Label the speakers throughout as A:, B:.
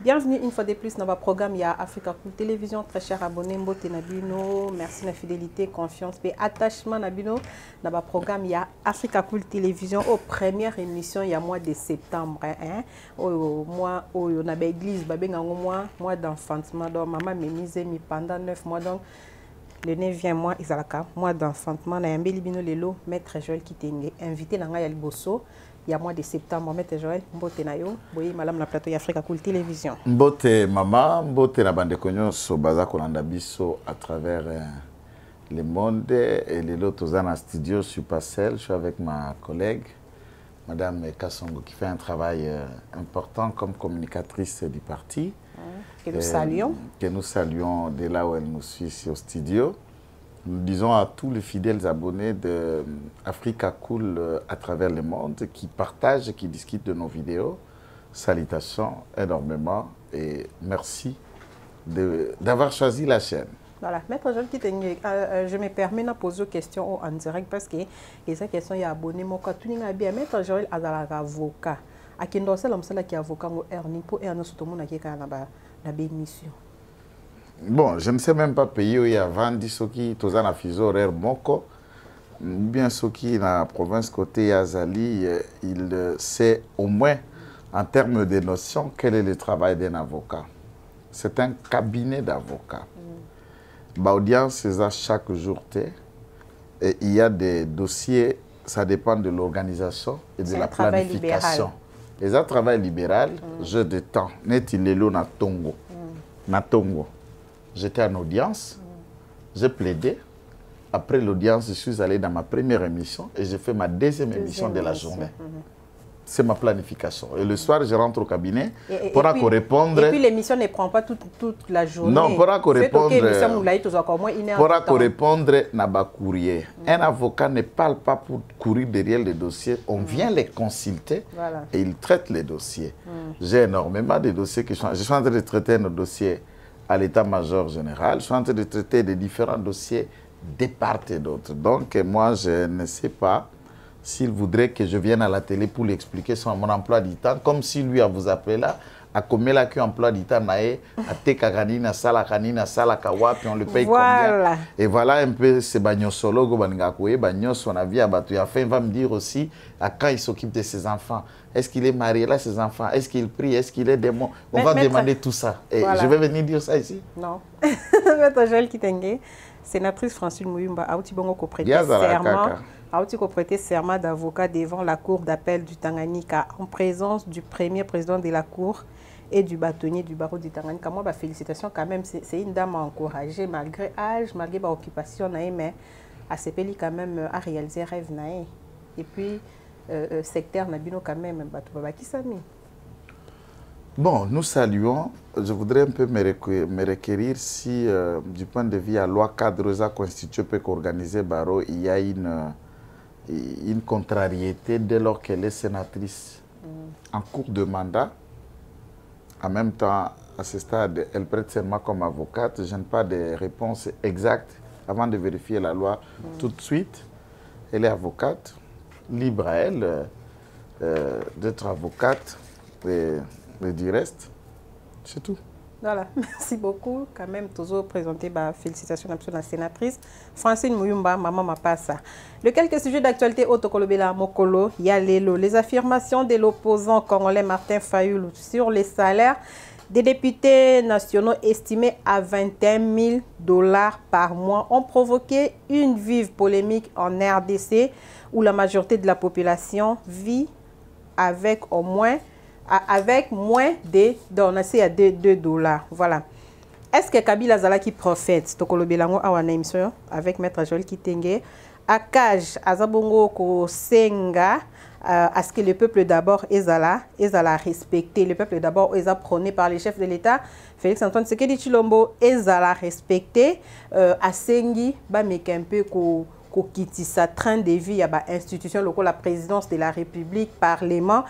A: Bienvenue une fois de plus dans votre programme. Il y a Africa Cool Télévision. Très chers abonnés, Mbote Nabino. Merci de la fidélité, confiance et attachement Nabino. Dans votre programme, il y a Africa Cool Télévision. Aux premières émissions, il y a mois de septembre. Mois où on a l'église, mois d'enfantement. Donc, maman m'a mis pendant 9 mois. Donc, le 9e mois, mois d'enfantement. Na yambeli bino lelo, maître Joël Kitenge, invité dans Ngaya Liboso. Il y a mois de septembre, maître Joël, Mbote Nayo, boye madame la plateau Africa Cool Télévision.
B: Mbote maman, Mbote na bande konyo so baza kolanda biso à travers le monde et les autres en studio. Je suis pas seul, je suis avec ma collègue, madame Kassongo, qui fait un travail important comme communicatrice du parti.
A: Que nous saluons.
B: Que nous saluons de là où elle nous suit ici au studio. Nous disons à tous les fidèles abonnés de Africa Cool à travers le monde qui partagent, qui discutent de nos vidéos. Salutations énormément et merci d'avoir choisi la chaîne.
A: Voilà, maître Joël Kitenge, je me permets de poser une question en direct parce que ces questions il y a abonné mon cas tout n'est bien. Maître Joël azalaka avocat. À qui doit c'est l'homme qui est avocat au earning pour et en tout le monde qui est na bémission.
B: Bon, je ne sais même pas payer où il y a vendu ce qui tous en affiché horaire moko. Bien ce qui dans la province côté Yazali, il sait au moins en termes de notions quel est le travail d'un avocat. C'est un cabinet d'avocats. L'audience c'est ça chaque jour. Et il y a des dossiers, ça dépend de l'organisation et de la planification. Les autres travail libéral, jeu de temps. Net il est là na Tongo. Na Tongo. J'étais en audience, j'ai plaidé. Après l'audience, je suis allé dans ma première émission et j'ai fait ma deuxième émission de la journée. C'est ma planification. Et le soir, je rentre au cabinet pour répondre.
A: Et puis l'émission ne prend pas toute la journée.
B: Non, pour répondre. Pour répondre à courrier. Un avocat ne parle pas pour courir derrière les dossiers. On vient les consulter et il traite les dossiers. J'ai énormément de dossiers que je suis en train de traiter un dossier à l'état-major général. Je suis en train de traiter des différents dossiers de part et d'autre. Donc, moi, je ne sais pas s'il voudrait que je vienne à la télé pour lui expliquer son mon emploi du temps, comme si lui, à vous appeler là, à combien là que emploi du temps, à Tekaganina, Salakanina, Salakawa, puis on le paye combien. Et voilà un peu ce bagnosolo, bagnos, on a vu à Batu. Enfin, il va me dire aussi à quand il s'occupe de ses enfants. Est-ce qu'il est marié là, ses enfants? Est-ce qu'il prie? Est-ce qu'il est démon? On va demander tout ça. Et je vais venir dire ça ici?
A: Non. Maître Joël Kitenge, sénatrice Francine Mouyumba, a aussi bon prêté serment. A aussi prêté serment d'avocat devant la cour d'appel du Tanganyika en présence du premier président de la cour et du bâtonnier du barreau du Tanganyika. Moi, félicitations quand même. C'est une dame encouragée malgré âge, malgré son occupation, mais à ce pays quand même à réaliser rêve. Et puis, secteur Nabino quand même,
B: bon, nous saluons. Je voudrais un peu me requérir si, du point de vue à loi cadre constituée peut qu'organiser Barreau, il y a une contrariété dès lors qu'elle est sénatrice en cours de mandat. En même temps, à ce stade, elle prête serment comme avocate. Je n'ai pas de réponse exacte avant de vérifier la loi tout de suite. Elle est avocate, libre à elle d'être avocate et du reste. C'est tout.
A: Voilà, merci beaucoup. Quand même, toujours présenté, félicitations à la sénatrice Francine Mouyumba, maman Mapassa. Le quelques sujets d'actualité au Tokolobela Mokolo, Yalelo, les affirmations de l'opposant congolais Martin Fayulu sur les salaires des députés nationaux estimés à 21 000 $ par mois ont provoqué une vive polémique en RDC où la majorité de la population vit avec au moins de donations à 2 $. Voilà. Est-ce que Kabila Zala qui prophète Tokolobelango awana émission avec maître Joël Kitenge Akaj Azabongo ko senga à ce que le peuple d'abord ezala respecté, le peuple d'abord est prôné par les chefs de l'État Félix Antoine Tshisekedi Tshilombo ezala respecté asengi ba mekempe ko kitisa train de vie à ba institution locale la présidence de la République parlement.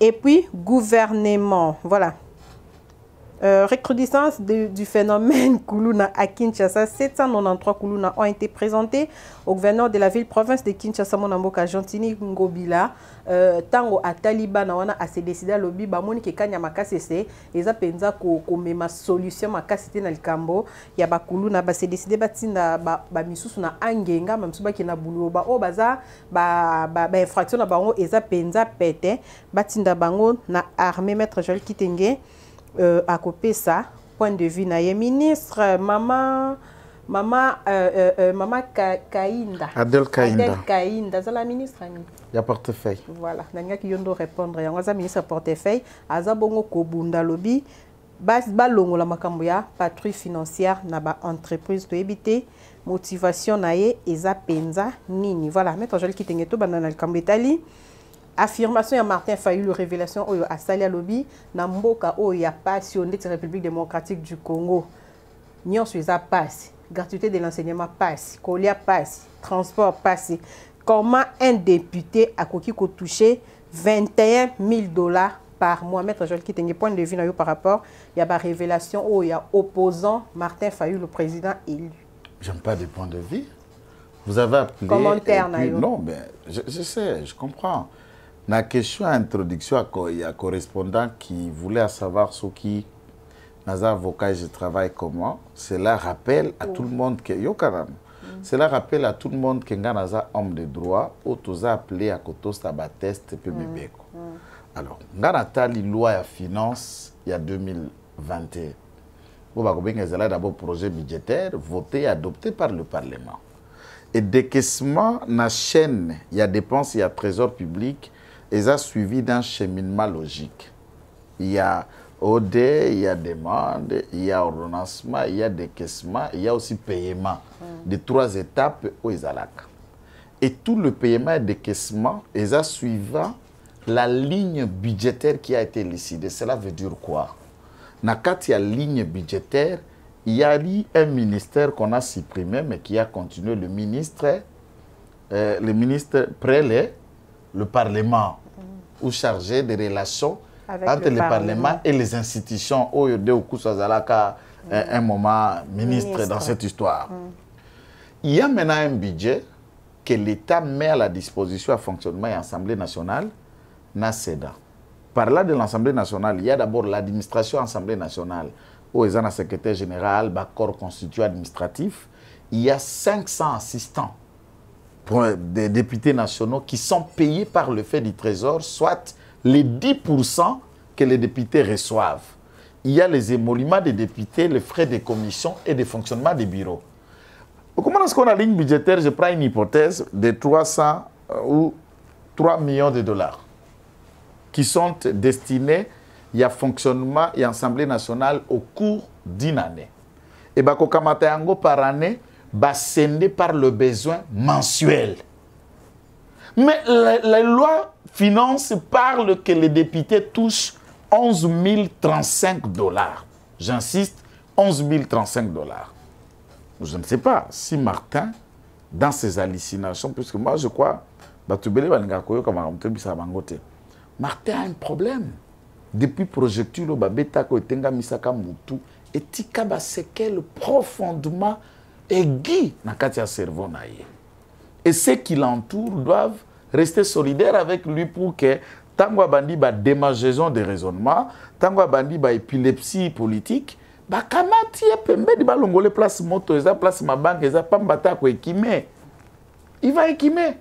A: Et puis, gouvernement, voilà. Recrudescence du phénomène Koulouna à Kinshasa, 793 Koulouna ont été présentés au gouverneur de la ville-province de Kinshasa, Monamboka Gentini Ngobila. Tango à Taliban a se décidé à l'objet bamoni ke kanya makasi se eza penza ko mema solution makasi te na likambo ya ba Koulouna ba se décidé batinda ba misusu na angenga mamsuba ki na bulu ba o baza ba infraction na bango eza penza pete batinda bango na armée maître Joël Kitenge à couper ça point de vue na ye ministre maman Kainda.
B: Adel
A: Kainda, c'est la ministre.
B: Il y a portefeuille.
A: Voilà, il y a qui répondre. Il y a un ministre portefeuille. Azabongo Kobunda Lobby. Balongo la makamboya, patrouille financière, naba entreprise de éviter. Motivation nae, eza penza nini. Voilà, maintenant je vais quitter tout banana le Kambetali. Affirmation ya Martin Fayulu, révélation oyo a Salia Lobby. Namboka oyo a passionné de la République démocratique du Congo. Nyon suiza passe. Gratuité de l'enseignement passe, colia passe, transport passe. Comment un député a touché 21 000 $ par mois? Maître Joël Kitenge, point de vue par rapport, il y a une révélation où il y a opposant Martin Fayulu, le président élu.
B: J'aime pas des points de vue. Vous avez appelé...
A: Commentaire,
B: non, mais je sais, je comprends. La question introduction, il y a un correspondant qui voulait savoir ce qui... Naza avocat, je travaille comment. Cela rappelle à tout le monde que cela rappelle à tout le monde que Naza homme de droit, autosa appelé à Kotos Tabatest Pemibeko. Alors, Nganata li loi à finance il y a 2021. Vous voyez d'abord projet budgétaire voté et adopté par le Parlement. Et décaissement na chaîne, il y a dépenses, il y a trésor public, et ça suivi d'un cheminement logique. Il y a OD, il y a demande, il y a ordonnancement, il y a décaissement, il y a aussi paiement de 3 étapes au Izalak. Et tout le paiement et décaissement est suivant la ligne budgétaire qui a été décidée. Cela veut dire quoi? Quand il y a ligne budgétaire, il y a un ministère qu'on a supprimé, mais qui a continué, le ministre près le Parlement, ou chargé des relations entre le Parlement et les institutions, un moment ministre dans cette histoire. Il y a maintenant un budget que l'État met à la disposition à fonctionnement et Assemblée nationale, NACEDA. Par là de l'Assemblée nationale, il y a d'abord l'administration Assemblée nationale, où il y a un secrétaire général, un corps constitué administratif. Il y a 500 assistants pour des députés nationaux qui sont payés par le fait du Trésor, soit les 10% que les députés reçoivent. Il y a les émoluments des députés, les frais de commission et de fonctionnement des bureaux. Comment est-ce qu'on a une ligne budgétaire? Je prends une hypothèse de 300 ou 3 millions de $, qui sont destinés à fonctionnement et Assemblée nationale au cours d'une année. Et bien, par année, scindé par le besoin mensuel. Mais la loi finance parle que les députés touchent 11 035 $. J'insiste, 11 035 $. Je ne sais pas si Martin, dans ses hallucinations, puisque moi je crois, Martin a un problème. Depuis projectile, et tika ba séquelle profondément aiguë dans le cerveau. Et ceux qui l'entourent doivent rester solidaires avec lui pour que Tango Bandi ba démangeaison de raisonnement, Tango Bandi ba épilepsie politique, ba kamati pembe di ba longole place moto, eza place ma banque, eza pambata ko équimé. Il va équimer.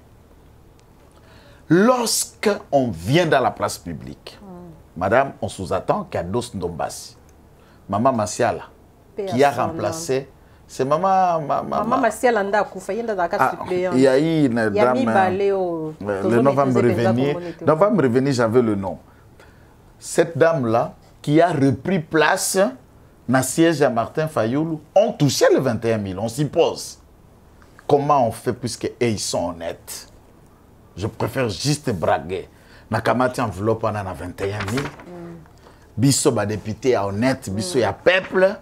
B: Lorsqu'on vient dans la place publique, madame, on sous-attend Kados Ndombasi. Maman Massiala, qui a remplacé... C'est maman
A: Massiala Nda Koufa, il
B: y a eu une dame... Le nom va me revenir. Non, va me revenir, j'avais le nom. Cette dame-là, qui a repris place dans le siège à Martin Fayulu, ont touché les 21 000, on s'y pose. Comment on fait puisqu'ils sont honnêtes? Je préfère juste braguer. Nakamati enveloppe en a 21 000. Bisso ba député honnête, bisso ya peuple.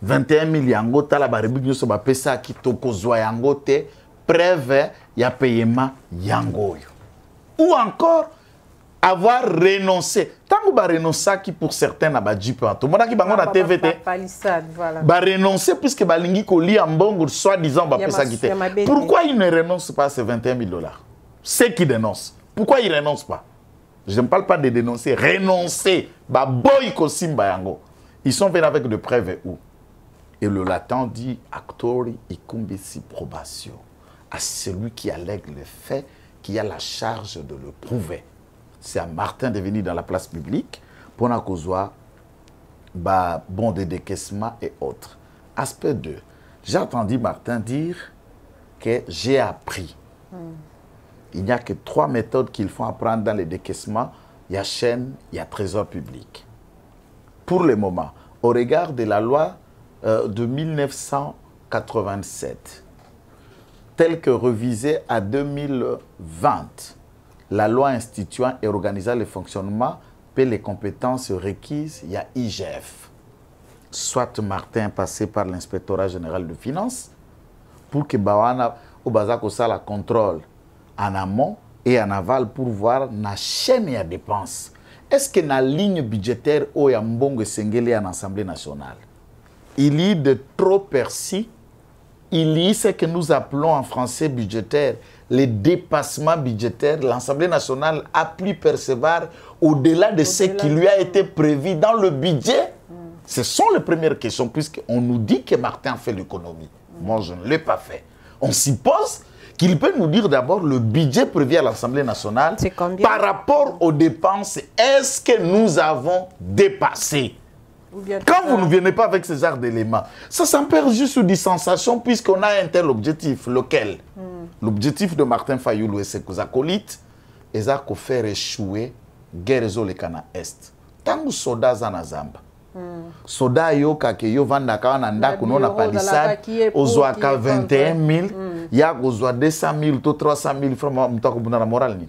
B: 21 000 yango tala ba république so ba pesa ki toko zwa yango te. Preuve ya paiement yango. Ou encore avoir renoncé. Tant que va renoncer qui pour certains n'a pas dit tout le monde qui bango na TVT. Va renoncer puisque balingi ko li en bongo soi-disant va ça quitter. Pourquoi il ne renonce pas à ces 21 000 $? Ceux qui dénoncent. Pourquoi ils ne renoncent pas? Je ne parle pas de dénoncer, renoncer. Ba boy ko simba yango. Ils sont venus avec de preuves où? Et le latin dit actori icumbisi probation. À celui qui allègue les faits, qui a la charge de le prouver. C'est à Martin de venir dans la place publique pour qu'on soit bon de décaissement et autres. Aspect 2. J'ai entendu Martin dire que j'ai appris. Il n'y a que 3 méthodes qu'il faut apprendre dans les décaissements. Il y a chaîne, il y a trésor public. Pour le moment, au regard de la loi de 1987, telle que révisée à 2020, la loi instituant et organisant le fonctionnement et les compétences requises, il y a IGF. Soit Martin passé par l'inspectorat général de finances pour que Bawana ou Bazako ça la contrôle en amont et en aval pour voir la chaîne et dépenses. Est-ce que la ligne budgétaire ou Yambongo Sengele en Assemblée nationale, il y a de trop perçus, il y a ce que nous appelons en français budgétaire, les dépassements budgétaires. L'Assemblée nationale a pu percevoir au-delà de ce qui lui a été prévu dans le budget. Ce sont les premières questions, puisqu'on nous dit que Martin fait l'économie. Moi, je ne l'ai pas fait. On suppose qu'il peut nous dire d'abord le budget prévu à l'Assemblée nationale par rapport aux dépenses. Est-ce que nous avons dépassé? Quand vous ne venez pas avec ce genre d'éléments, ça s'empère juste sur des sensations puisqu'on a un tel objectif. Lequel? L'objectif de Martin Fayoulou et ses acolytes est de faire échouer la guerre le Cana Est. Tant que soda zanazamba. Soda yo kake yo vanda kawana ndaku nona palissade ozwaka 21 000 ya kozwa 200 000 to 300 000 francs mutako buna na moral ni.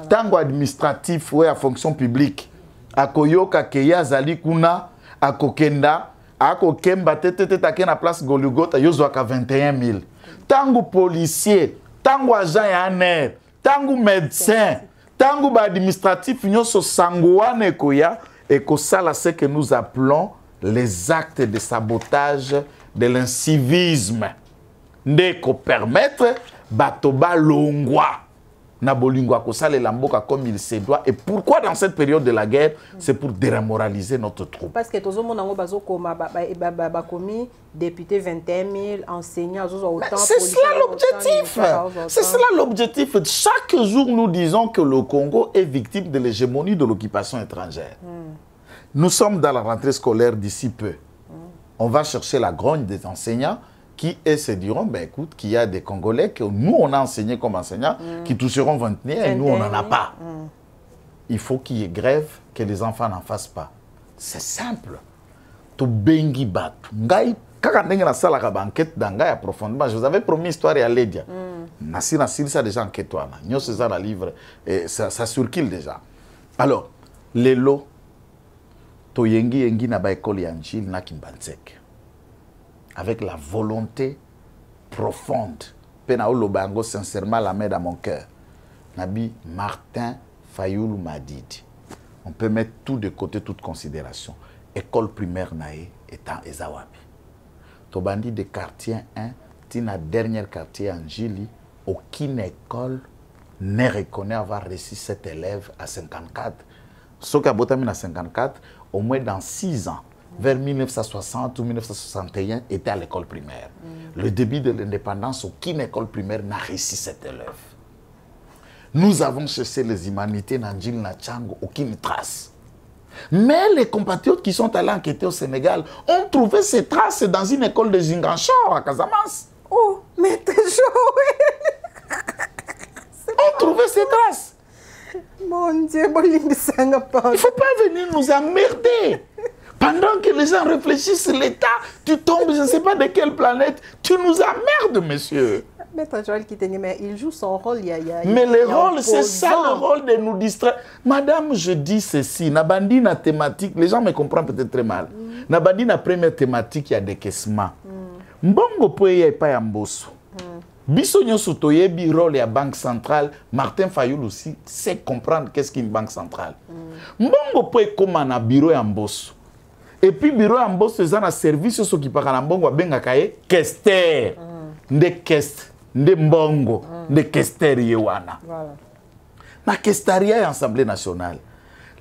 B: Tango administratif ou à fonction publique akoyoka ke ya zali kuna akokenda akokemba tete take na place Golgotha yozwaka 21 000. Tango policier, tango agent ya ANR, tango médecin, tango ba administratif nyoso sangoane koya et que ça, c'est ce que nous appelons les actes de sabotage de l'incivisme. Ndeko permettre batoba longwa na bolingwa ko sale lamboka comme il se doit. Et pourquoi dans cette période de la guerre? C'est pour démoraliser notre troupe.
A: Parce que tous les gens bazo koma ba komi député 21 000 enseignants autant.
B: C'est cela l'objectif. C'est cela l'objectif. Chaque jour nous disons que le Congo est victime de l'hégémonie de l'occupation étrangère. Nous sommes dans la rentrée scolaire d'ici peu. On va chercher la grogne des enseignants qui se diront, ben écoute, qu'il y a des Congolais que nous, on a enseigné comme enseignants, qui toucheront 21 et nous, on n'en a pas. Il faut qu'il y ait grève, que les enfants n'en fassent pas. C'est simple. To bengi bat. Ngai, kaka ndenge na sala ka banquette d'angai approfondissement. Je vous avais promis histoire à Lédia. Nasir ça déjà enquête toi. Nyo c'est ça la livre et ça circule déjà. Alors, les lots to yengi na ba école yanjil na Kimbanzek. Avec la volonté profonde, Pena Olobango sincèrement la main dans mon cœur. Nabi Martin Fayoulou m'a dit, on peut mettre tout de côté, toute considération. École primaire naé étant Ezawabi. Tobandi de quartier 1, tina dernier quartier en Gili, aucune école ne reconnaît avoir reçu cet élève à 54. Ce qu'a botamine à 54, au moins dans 6 ans. Vers 1960 ou 1961, était à l'école primaire. Le début de l'indépendance, aucune école primaire n'a réussi cet élève. Nous avons cherché les humanités dans Djil Nachango, aucune trace. Mais les compatriotes qui sont allés enquêter au Sénégal ont trouvé ces traces dans une école de Zinganchao à Casamance.
A: Oh, mais t'es chaud.
B: Ont trouvé ces traces.
A: Mon Dieu, il ne
B: faut pas venir nous emmerder. Pendant que les gens réfléchissent l'État, tu tombes, je ne sais pas de quelle planète, tu nous emmerdes, monsieur.
A: Maître Joël Kitenge, mais il joue son rôle.
B: Mais le rôle, c'est ça le rôle de nous distraire. Madame, je dis ceci, Nabandi na thématique, les gens me comprennent peut-être très mal. Nabandi na première thématique, il y a décaissement. Mbongo poye ya pa ya mboso. Bissonyo Sotoyebi, rôle à Banque Centrale, Martin Fayoul aussi sait comprendre qu'est-ce qu'une banque centrale. Mbongo peut comme un bureau en boss. Et puis bureau en boss, c'est un service ce qui parle en bongo benga kaye kester. Nde kest, nde mbongo, nde kester yewana. Voilà. Na kestaria Assemblée nationale.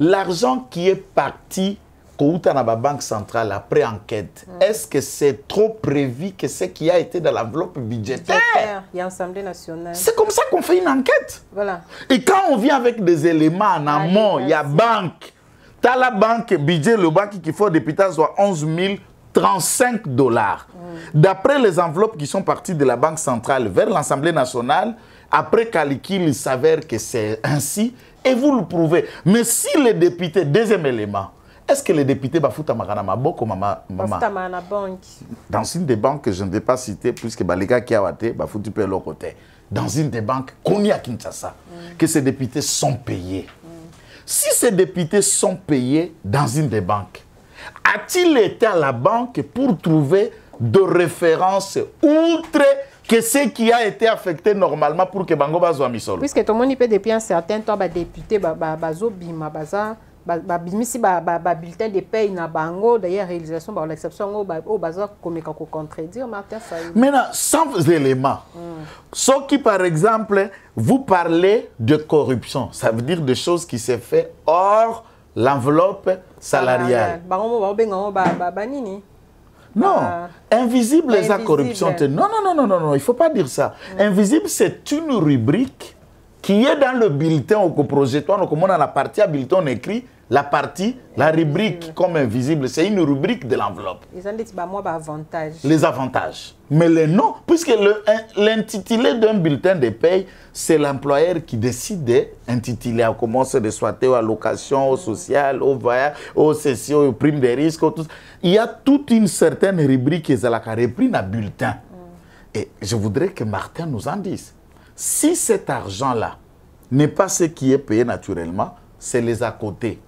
B: L'argent qui est parti Kouta na banque centrale après enquête, est-ce que c'est trop prévu que ce qui a été dans l'enveloppe budgétaire?
A: Il y a l'Assemblée nationale.
B: C'est comme ça qu'on fait une enquête.
A: Voilà.
B: Et quand on vient avec des éléments en amont, il y a banque. Tu as la banque, budget, le banque qu'il faut député soit 11 035 $. D'après les enveloppes qui sont parties de la banque centrale vers l'Assemblée nationale, après calcul, il s'avère que c'est ainsi et vous le prouvez. Mais si les députés, deuxième élément, est-ce que les députés bafouta magana maboko mama dans une des banques que je ne vais pas citer puisque les gars qui a été bafoutu per l'autre côté dans une des banques connue à Kinshasa que ces députés sont payés. Si ces députés sont payés dans une des banques, a-t-il été à la banque pour trouver de références outre que ce qui a été affecté normalement pour que Bango soit mis solo?
A: Puisque tout le monde peut depuis un certain temps député bazo bima baza bimisi bulletin de paye na bango d'ailleurs réalisation par l'exception au bazar comme qu'on contredire Martin Fayoul.
B: Maintenant sans éléments. Sauf qui par exemple vous parlez de corruption, ça veut dire des choses qui se fait hors l'enveloppe salariale. Non, invisible les corruption. Non, il ne faut pas dire ça. Invisible, c'est une rubrique qui est dans le bulletin au coprojetoire. Comme on a la partie à bulletin, on écrit la partie, la rubrique comme invisible. C'est une rubrique de l'enveloppe. Les avantages. Mais les noms, puisque l'intitulé d'un bulletin de paye, c'est l'employeur qui décide d'intituler. On commence de souhaiter aux allocations, aux sociales, aux voyages, aux sessions, aux primes de risque. Il y a toute une certaine rubrique qui est reprise dans le bulletin. Et je voudrais que Martin nous en dise. Si cet argent-là n'est pas ce qui est payé naturellement, c'est les à côté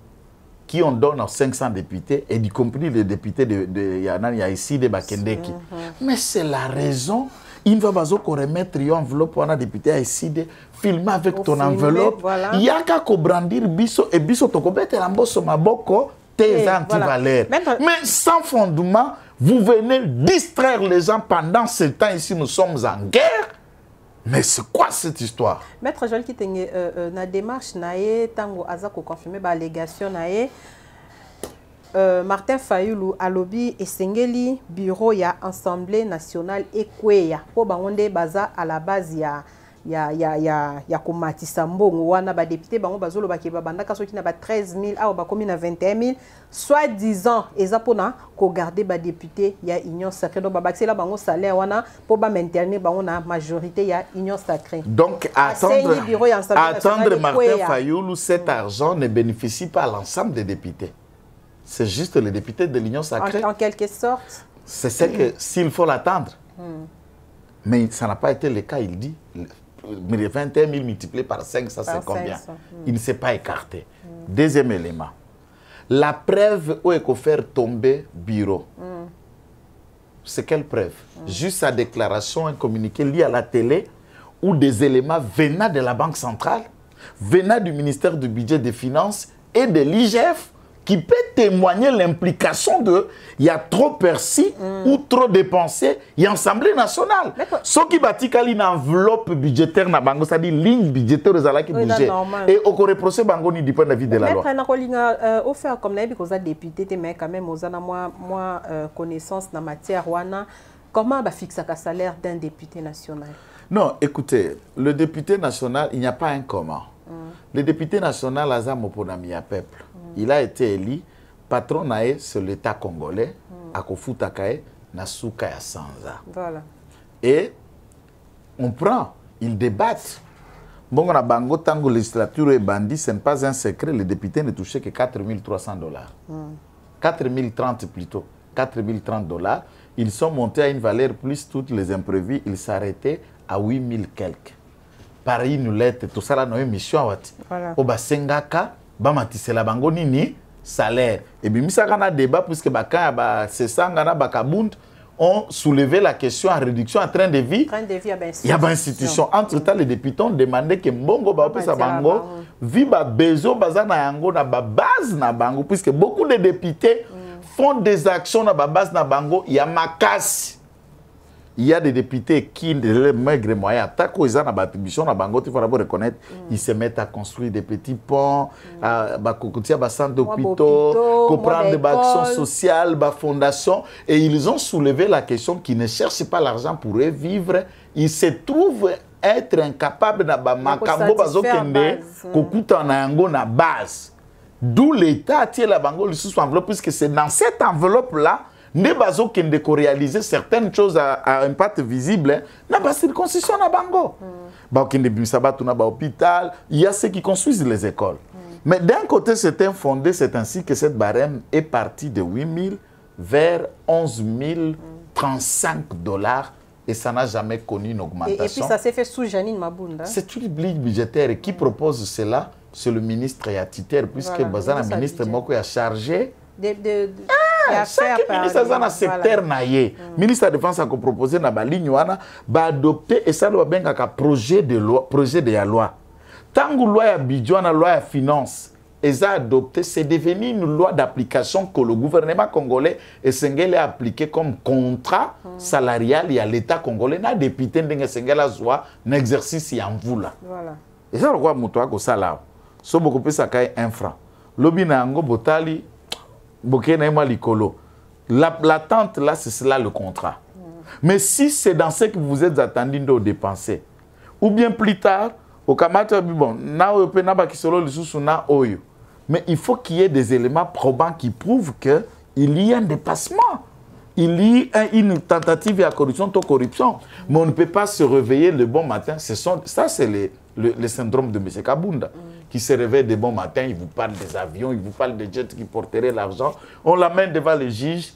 B: qui on donne aux 500 députés, et y compris les députés de Yanan, il y a ici des Bakendeki. Mais c'est la raison, il va remettre une enveloppe pour un député ici, filmer avec ton enveloppe. Il y a qu'à brandir biso et biso tokobete lamboso maboko tes antivaleurs. Mais sans fondement, vous venez distraire les gens pendant ce temps ici, nous sommes en guerre. Mais c'est quoi cette histoire?
A: Maître Joël Kitenge, na démarche nae tango azako confirmer ba allégation nae Martin Fayoul alobi esengeli bureau ya Assemblée nationale ekweya po bangonde baza à la base ya komatisa mbongo wana ba député bango bazolo bakeba bandaka soki na ba 13 000 awa ba komi na 21 000 soi-disant eza pona ko garder ba député ya union sacrée donc ba baxela bango salaire wana po ba maintenir bango na majorité ya union sacrée.
B: Donc attendre Martin Fayoul, cet argent ne bénéficie pas à l'ensemble des députés. C'est juste les députés de l'union sacrée.
A: En quelque sorte.
B: C'est ce que s'il faut l'attendre. Mais ça n'a pas été le cas, il dit. 21 000 multiplié par 5, ça c'est combien? Il ne s'est pas écarté. Deuxième élément. La preuve où il faut faire tomber bureau. C'est quelle preuve? Juste sa déclaration, un communiqué lié à la télé ou des éléments venant de la Banque centrale, venant du ministère du Budget et des Finances et de l'IGF qui peut témoigner l'implication de il y a trop perçu ou trop dépensé, il y a l'Assemblée nationale. Ce qui bâtit une enveloppe budgétaire, c'est-à-dire ligne budgétaire qui bouge. Et on reproche Bango ni dépend de la vie de la loi.
A: Mais au fait, comme nous avons député, mais quand même, nous avons moins connaissance dans la matière. Comment on fixe le salaire d'un député national?
B: Non, écoutez, le député national, il n'y a pas un comment. Le député national, Azam Oponami à peuple. Il a été élu patron nae sur l'État congolais, à Kofutakae, Nasuka ya Sanza.
A: Voilà.
B: Et on prend, ils débattent. Bon, on a bango tango législature et bandit, ce n'est pas un secret, les députés ne touchaient que 4 300 $. 4 030 plutôt, 4 030 $. Ils sont montés à une valeur plus toutes les imprévus, ils s'arrêtaient à 8 000 quelques. Par une lettre, tout ça là, nous mission. Voilà. Au Basengaka, Bamatisela bango nini salaire. Et bien, ça a un débat, puisque c'est ça, on ont soulevé la question à réduction en train de vie. Il y a une institution. Entre-temps, les députés ont demandé que Mbongo Baopesa Bango vive besoin bazana yango na base na bango, puisque beaucoup de députés font des actions na base na bango. Il y a Makasi. Il y a des députés qui, de maigre moyens, attaquent aux gens à il faut d'abord reconnaître, ils se mettent à construire des petits ponts, à centres d'hôpitaux, comprendre des actions sociales, des fondations, et ils ont soulevé la question qu'ils ne cherchent pas l'argent pour vivre, ils se trouvent être incapables de na base. D'où l'État tient la bango sous enveloppe, puisque c'est dans cette enveloppe-là ne bazo kende ko réaliser certaines choses à impact visible na ba circoncision na bango ba kende bisaba tuna ba hôpital, il y a ceux qui construisent les écoles. Mais d'un côté c'est un fondé, c'est ainsi que cette barème est partie de 8 000 vers 11 035 $ et ça n'a jamais connu une augmentation.
A: Et puis ça s'est fait sous Janine Mabunda.
B: C'est une blique budgétaire qui propose cela, c'est le ministre Yatiter, puisque voilà, le ministre Moko a chargé chaque ministre a un secteur naïe. Le ministre de la Défense a proposé na ba ligne wana ba adopter et ça doit bien un projet de loi, Tant que loi ya budget na loi ya finance ils ont adopté, c'est devenu une loi d'application que le gouvernement congolais est sengeli appliqué comme contrat salarial à l'État congolais na député ndenge sengela zwa na exercice ya mvula. Voilà. Et ça quoi muto ko sala. So beaucoup plus ça kai 1 franc. Lobi na ngo botali l'attente là, c'est cela le contrat. Mais si c'est dans ce que vous êtes attendu de dépenser, ou bien plus tard, au Kamata, bon, mais il faut qu'il y ait des éléments probants qui prouvent qu'il y a un dépassement. Il y a une tentative de corruption. Mais on ne peut pas se réveiller le bon matin. Ça, c'est le syndrome de M. Kabunda. Qui se réveille de bon matin, il vous parle des avions, il vous parle des jets qui porteraient l'argent. On l'amène devant le juge,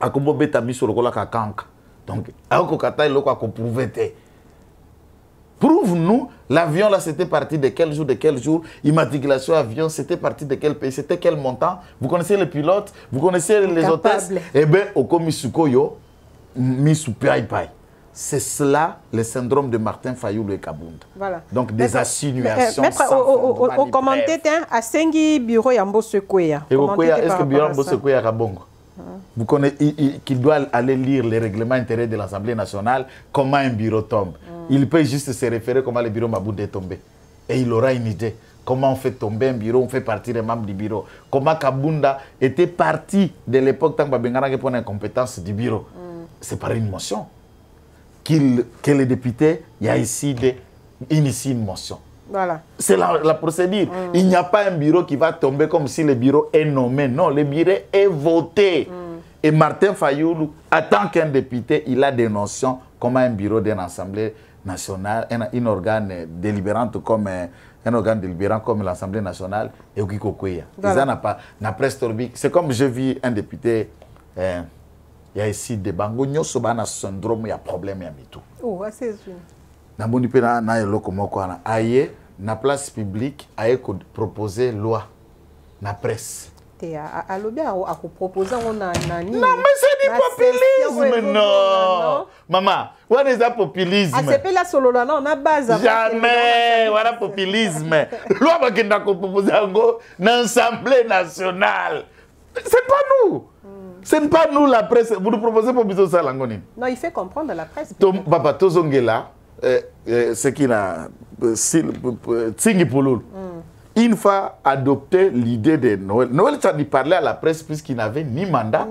B: à Kombo Betami sur le Kola Kakanka. Donc, à Okokata, il a prouvé. Prouve-nous, l'avion là, c'était parti de quel jour, immatriculation avion, c'était parti de quel pays, c'était quel montant. Vous connaissez les pilotes, vous connaissez les hôtesses. Eh bien, au Komisukoyo, Misupaipai. C'est cela, le syndrome de Martin Fayoulou et Kabunda. Voilà. Donc, des assinuations.
A: Au commentaire, à Sengi, bureau Yambo Sekouya.
B: Et au Kouya, est-ce que le bureau Yambo Sekouya est bon? Vous connaissez qu'il doit aller lire les règlements intérieurs de l'Assemblée nationale, comment un bureau tombe. Il peut juste se référer comment le bureau Maboudé est tombé. Et il aura une idée. Comment on fait tomber un bureau, on fait partir les membres du bureau. Comment Kabunda était parti de l'époque tant que pour l'incompétence du bureau. C'est par une motion. Que les députés, il y a ici initie une motion. Voilà. C'est la procédure. Il n'y a pas un bureau qui va tomber comme si le bureau est nommé. Non, le bureau est voté. Et Martin Fayoulou, en tant qu'un député, il a des notions comme un bureau d'une assemblée nationale, un organe délibérant comme l'Assemblée nationale et au Kikokoya. C'est comme je vis un député. Il y a ici des bangos, il y a un syndrome, il y a un problème, il y a tout. Oh, c'est sûr. Dans mon pays, il la place publique, il y a proposé loi, la presse.
A: À l'objet, à proposer, on a
B: non, mais c'est du populisme, non. Maman, what is that populisme?
A: C'est pas la solo, non, on a base.
B: Jamais, voilà populisme. Loi qui n'a proposé dans l'Assemblée nationale. C'est pas nous. Ce n'est pas nous la presse. Vous nous proposez pour Bizo Salangoni.
A: Non, il fait comprendre la presse.
B: Papa Tozongela, ce qu'il a, Tsingi Pouloul, une fois adopté l'idée de Noël. Noël, ça lui parlait à la presse puisqu'il n'avait ni mandat,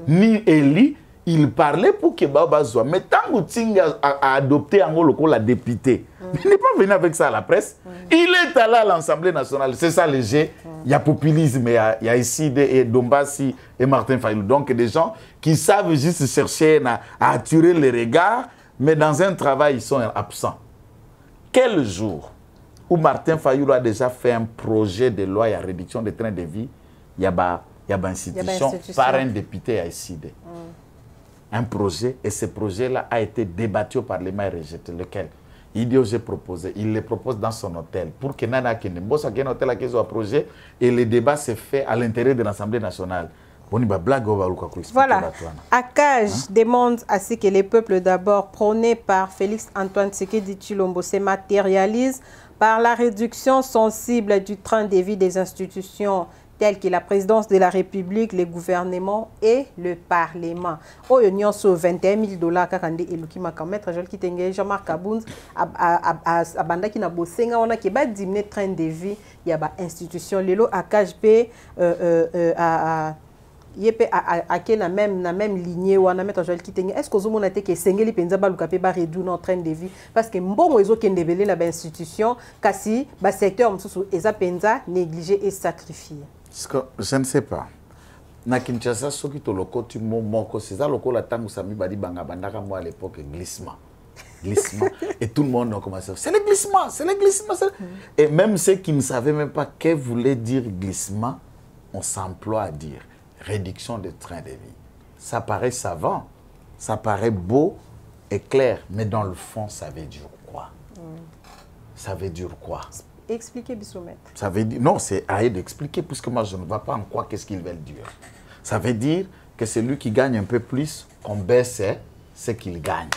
B: ni élu. Il parlait pour que Baba soit. Mais tant que Tsingi a adopté en gros la députée, il n'est pas venu avec ça à la presse. Il est allé à l'Assemblée nationale. C'est ça le jeu. Il y a populisme, il y a ici Dombassi et Martin Fayoulou. Donc des gens qui savent juste chercher à attirer les regards, mais dans un travail, ils sont absents. Quel jour où Martin Fayoulou a déjà fait un projet de loi à réduction des trains de vie, il y a une institution par un député à ICD. Un projet, et ce projet-là a été débattu au Parlement et rejeté. Lequel? Il dit, j'ai proposé. Il le propose dans son hôtel. Pour que Nana Kene, un hôtel qui soit projet, et le débat s'est fait à l'intérieur de l'Assemblée nationale.
A: Voilà. Akaj demande à ce que les peuples d'abord prônés par Félix-Antoine Tshisekedi Tshilombo se matérialisent par la réduction sensible du train de vie des institutions telles que la présidence de la République, le gouvernement et le Parlement. Au union sur 21 000 $, kakande eluki makametre jol kitenge Jean-Marc Abounz abanda ki na bosenga wana ke ba diminuer train de vie ya ba institution lelo AKHP yepe ake na même lignée wana mettre jol kitenge est-ce que ozomona te ke sengeli penza baluka pe ba réduire notre train de vie parce que mbongo ezo kendebele na ba institution kasi ba secteur msusu eza penza négligé et sacrifié.
B: Je ne sais pas. Na Kinshasa, ce qui est le côté moko, c'est ça le côté la tango sami badi banga bandaka moi à l'époque glissement, glissement et tout le monde a commencé. C'est le glissement, c'est le glissement. Et même ceux qui ne savaient même pas qu'est voulait dire glissement, on s'emploie à dire réduction de train de vie. Ça paraît savant, ça paraît beau et clair, mais dans le fond, ça veut dire quoi? Ça veut dire quoi?
A: Expliquez, Bissoumet.
B: Ça veut dire, non, c'est à eux d'expliquer, puisque moi, je ne vois pas en quoi qu'est-ce qu'ils veulent dire. Ça veut dire que celui qui gagne un peu plus, qu'on baisse ce qu'il gagne.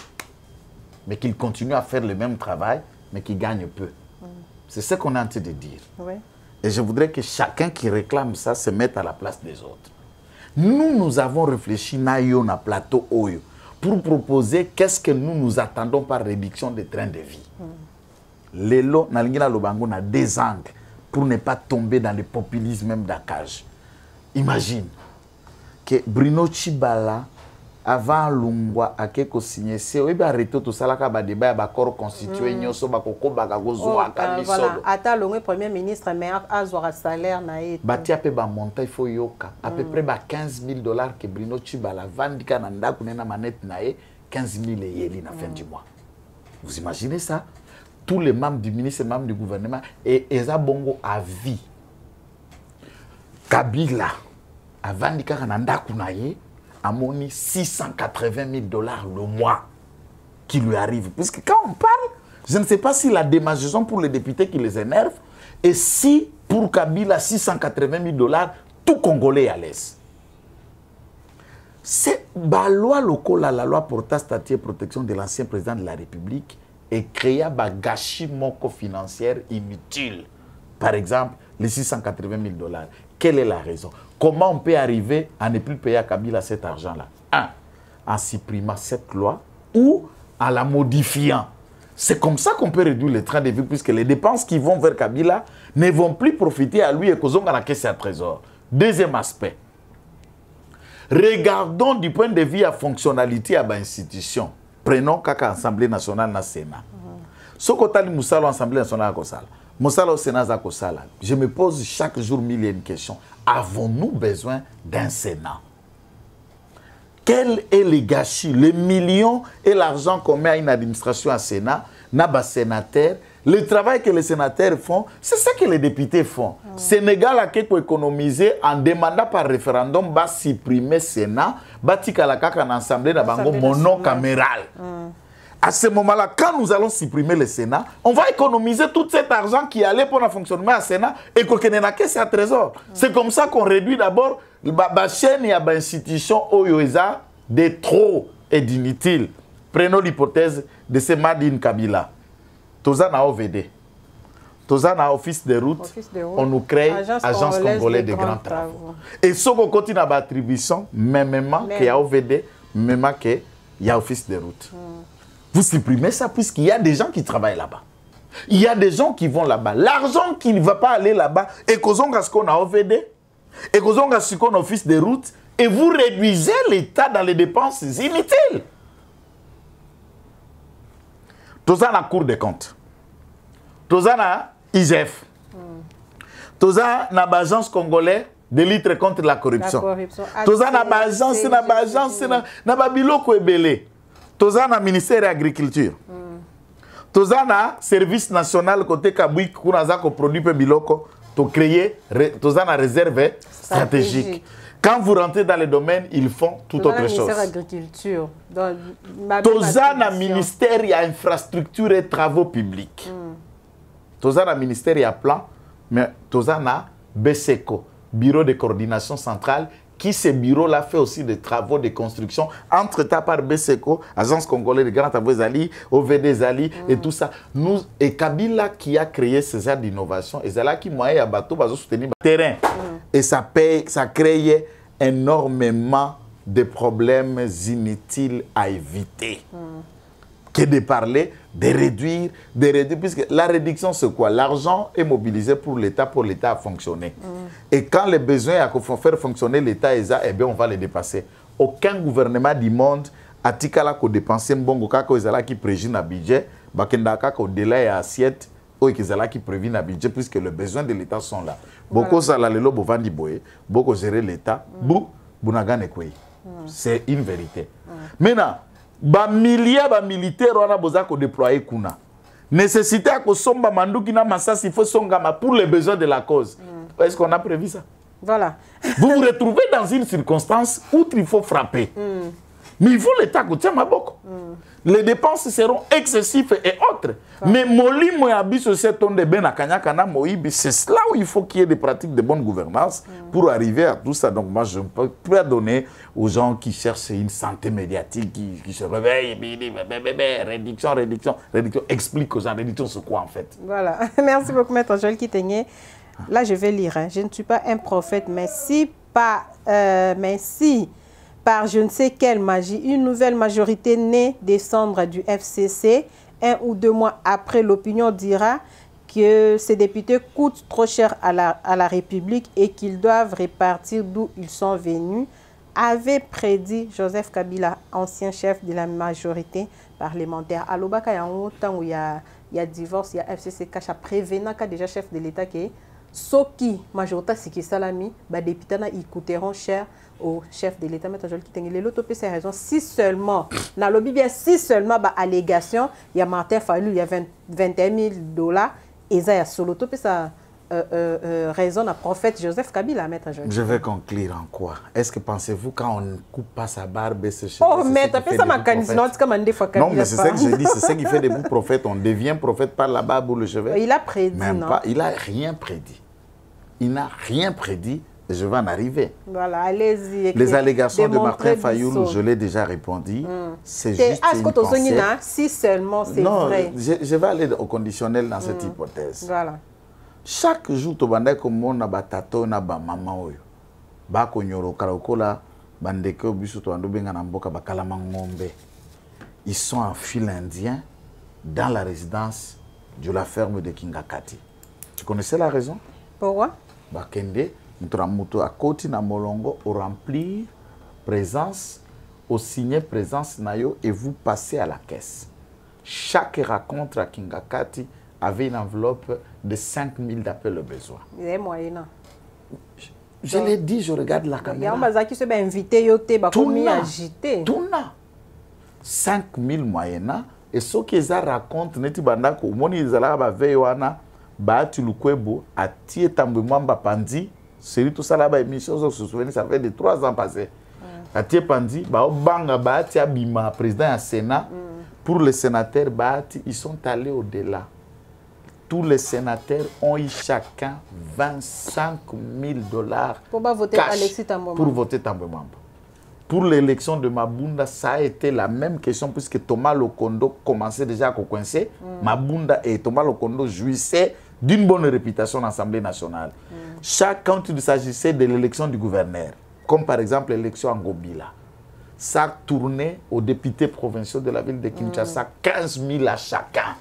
B: Mais qu'il continue à faire le même travail, mais qu'il gagne peu. C'est ce qu'on est en train de dire.
A: Oui.
B: Et je voudrais que chacun qui réclame ça se mette à la place des autres. Nous avons réfléchi na plateau Oyo pour proposer qu'est-ce que nous attendons par réduction des trains de vie. Lelo Nalingila Lobango a des angles pour ne pas tomber dans le populisme même d'Akaj. Imagine que Bruno Tshibala, avant Lungwa, a quelque signé, c'est où il a arrêté tout ça, là, il débat, il a corps constitué, il a
A: voilà, Ata Lungwe, Premier ministre, mais a un salaire.
B: Bati a peu montant, il faut yoka. À peu près 15 000 $, que Bruno Tshibala vend, Kananda, Kunena Manette, 15 000 € à la fin du mois. Vous imaginez ça? Tous les membres du ministre et membres du gouvernement et Eza Bongo à vie. Kabila, avant de Kananda Kunaye, a moni 680 000 $ le mois qui lui arrive. Puisque quand on parle, je ne sais pas si la démagogie pour les députés qui les énerve et si pour Kabila 680 000 $, tout Congolais est à l'aise. C'est la loi locale, la loi portant statut et protection de l'ancien président de la République et créer un gâchis financier inutile. Par exemple, les 680 000 $. Quelle est la raison? Comment on peut arriver à ne plus payer à Kabila cet argent-là? Un, en supprimant cette loi ou en la modifiant. C'est comme ça qu'on peut réduire le train de vie, puisque les dépenses qui vont vers Kabila ne vont plus profiter à lui et qu'aux la caisse à trésor. Deuxième aspect. Regardons du point de vue à fonctionnalité à l'institution. Prenons Kaka Assemblée nationale na Sénat. Ce côté de Moussalo Assemblée nationale Kosala. Moussalo Sénat Kosala. Je me pose chaque jour mille et une questions. Avons-nous besoin d'un Sénat? Quel est le gâchis, les millions et l'argent qu'on met à une administration à Sénat, n'a sénateur, le travail que les sénateurs font, c'est ça que les députés font. Sénégal a quelque économisé en demandant par référendum de supprimer Sénat, en assemblée monocaméral. À ce moment-là, quand nous allons supprimer le Sénat, on va économiser tout cet argent qui allait pour le fonctionnement à Sénat et qu'on n'a que c'est à trésor. C'est comme ça qu'on réduit d'abord la chaîne et l'institution Oyoeza de trop et d'inutile. Prenons l'hypothèse de ce Madine Kabila. Toza na OVD. Toza na Office de route. On nous crée Agence congolaise de grands travaux. Et ce qu'on continue à l'attribution, même qu'il y a OVD, même qu'il y a Office de route. Vous supprimez ça puisqu'il y a des gens qui travaillent là-bas. Il y a des gens qui vont là-bas. L'argent qui ne va pas aller là-bas, et qu'on a ce qu'on a OVD, et qu'on a ce qu'on a Office de route, et vous réduisez l'État dans les dépenses inutiles. Toza na Cour des comptes. Toza na IGF. Toza na l'Agence congolaise de lutte contre la corruption. Toza na l'Agence, na biloko ebele. Toza na ministère de l'Agriculture. Toza na service national côté Kabouik kuna zako produit pe biloko to créer toza na réserve stratégique. Quand vous rentrez dans les domaines, ils font tout autre chose.
A: Ministère de l'Agriculture.
B: Toza na ministère de l'infrastructure et travaux publics. Toza na ministère de plan, mais toza na BSECO, Bureau de coordination centrale, qui ce bureau-là fait aussi des travaux de construction, entre-temps par BSECO, Agence Congolaise de Grands Travaux Zali, OVD Zali, et tout ça. Nous, et Kabila qui a créé ces aires d'innovation, et Zala qui moyen à bateau, va soutenir le terrain. Et ça créait énormément de problèmes inutiles à éviter. Que de parler, de réduire, puisque la réduction, c'est quoi? L'argent est mobilisé pour l'État à fonctionner. Et quand les besoins à faire fonctionner l'État, eh bien, on va les dépasser. Aucun gouvernement du monde a tikala ko dépenser mbongo kako ezala qui prévient un budget, bakendaka ko délai à assiette, ou ezala qui prévient un budget, puisque les besoins de l'État sont là. Beaucoup ça la lelo bovandi boye, beaucoup gérer l'État, bunagane kwe. C'est une vérité. Maintenant, milliards de militaires ont besoin de déployer kuna. Nécessité à somba manduki na massas il faut songama pour les besoins de la cause. Est-ce qu'on a prévu ça?
A: Voilà.
B: Vous vous retrouvez dans une circonstance où il faut frapper. Mais il faut l'État qui tient ma boque. Les dépenses seront excessives et autres. Mais Moli Moyabi sur cette onde de Benakanyakana Moïbi, c'est là où il faut qu'il y ait des pratiques de bonne gouvernance pour arriver à tout ça. Donc moi, je ne peux pas donner aux gens qui cherchent une santé médiatique, qui se réveillent, réduction. Explique aux gens, réduction c'est quoi en fait?
A: Voilà. Merci beaucoup, Maître Joël Kitenge. Là, je vais lire. Je ne suis pas un prophète, mais si par je ne sais quelle magie, une nouvelle majorité née descendre du FCC, 1 ou 2 mois après, l'opinion dira que ces députés coûtent trop cher à la République et qu'ils doivent repartir d'où ils sont venus, avait prédit Joseph Kabila, ancien chef de la majorité parlementaire. À l'Obaka, il y a divorce, il y a FCC, Kacha prévenant qu'il y a déjà chef de l'État qui est Soki, majorité, c'est qui salami, les députés ils coûteront cher au chef de l'État, Maître Joël Kitenge. L'autre c'est raison. Si seulement, dans le bien, si seulement, allégation, il y a Martin Fayulu, il y a 21 000 $, et ça, il y a solo, ça raison à prophète Joseph Kabila, Maître Joël.
B: Je vais conclure en quoi? Est-ce que pensez-vous quand on ne coupe pas sa barbe et se cheveux?
A: Oh, Maître, fais ça ma candidature,
B: non, mais c'est ça que je dis, c'est ce qui fait de vous prophète. On devient prophète par la barbe ou le cheveu.
A: Il a prédit,
B: même
A: non?
B: Pas, il n'a rien prédit. Il n'a rien prédit. Je vais en arriver.
A: Voilà, allez-y.
B: Les allégations de Martin Fayulu, je l'ai déjà répondu. C'est juste une pensée.
A: Si seulement c'est vrai.
B: Je vais aller au conditionnel dans cette hypothèse.
A: Voilà.
B: Chaque jour, tu vas dire que mon abatato na ba maman oyo. Ba konyoro karaokola bandeke biso to ando benga na mboka bakala mangombe. Ils sont en fil indien dans la résidence de la ferme de Kingakati. Tu connaissais la raison?
A: Pourquoi?
B: Bakende Mutramuto à Koti na Molongo au remplir présence, au signer présence nayo et vous passez à la caisse. Chaque rencontre à Kingakati avait une enveloppe de 5 000 d'appels au besoin.
A: Il est moyen.
B: Je l'ai dit, je regarde la caméra.
A: Il y a qui se invité,
B: tout agité. Tout na. 5 000 moyens. Et ce qu'ils racontent, neti bandako, moni izala ba veyoana, ba tu lukwebo, a tie tambemamba pandi. C'est tout ça là-bas, émission, je me souviens, ça fait de 3 ans passés. À Tiepandi, Bima, président du Sénat, pour les sénateurs, ils sont allés au-delà. Tous les sénateurs ont eu chacun 25 000 $
A: pour voter Alexis Tambemamba.
B: Pour voter Tambemamba. Pour l'élection de Mabunda, ça a été la même question puisque Thomas Lokondo commençait déjà à coincer. Mabunda et Thomas Lokondo jouissaient d'une bonne réputation dans l'Assemblée nationale. Quand il s'agissait de l'élection du gouverneur, comme par exemple l'élection en Gobila, ça tournait aux députés provinciaux de la ville de Kinshasa, 15 000 à chacun.